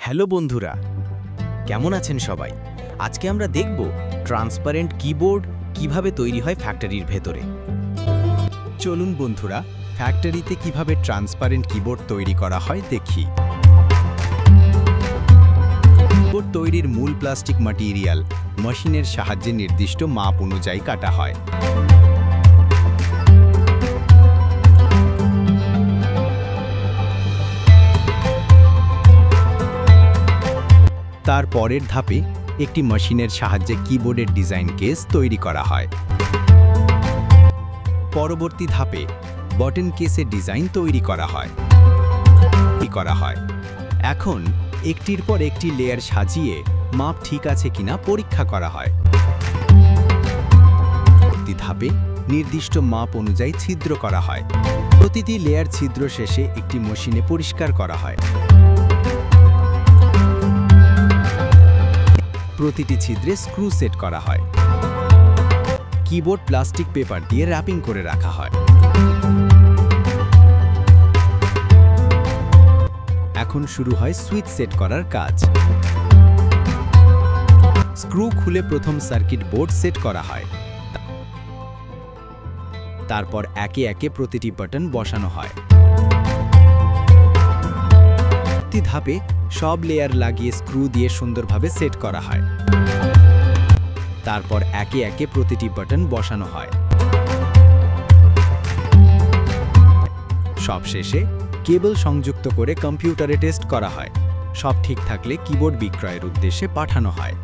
Hello বন্ধুরা, কেমন আছেন সবাই? আজকে আমরা দেখব ট্রান্সপারেন্ট কিবোর্ড কিভাবে তৈরি হয় ফ্যাক্টরির ভেতরে। চলুন বন্ধুরা, ফ্যাক্টরিতে কিভাবে ট্রান্সপারেন্ট কিবোর্ড তৈরি করা হয় দেখি। কিবোর্ড তৈরির মূল প্লাস্টিক ম্যাটেরিয়াল মেশিনের সাহায্যে নির্দিষ্ট মাপ অনুযায়ী কাটা হয়। তার পরের ধাপে একটি মেশিনের সাহায্যে কিবোর্ডের ডিজাইন কেস তৈরি করা হয়। পরবর্তী ধাপে বটন কেসের ডিজাইন তৈরি করা হয়। এখন একটির পর একটি লেয়ার সাজিয়ে মাপ ঠিক আছে কিনা পরীক্ষা করা হয়। প্রতি ধাপে নির্দিষ্ট মাপ অনুযায়ী ছিদ্র করা হয়। প্রতিটি লেয়ার ছিদ্র শেষে একটি মেশিনে পরিষ্কার করা হয়। প্রতিটি ছিদ্রে স্ক্রু সেট করা হয়। কিবোর্ড প্লাস্টিক পেপার দিয়ে র্যাপিং করে রাখা হয়। এখন শুরু হয় সুইচ সেট করার কাজ। স্ক্রু খুলে প্রথম সার্কিট বোর্ড সেট করা হয়। তারপর একে একে প্রতিটি বাটন বসানো হয়। প্রতি ধাপে সব লেয়ার লাগিয়ে স্ক্রু দিয়ে সুন্দরভাবে সেট করা হয়। তারপর একে একে প্রতিটি বাটন বসানো হয়। সবশেষে কেবল সংযুক্ত করে কম্পিউটারে টেস্ট করা হয়। সব ঠিক থাকলে কিবোর্ড বিক্রয়ের উদ্দেশ্যে পাঠানো হয়।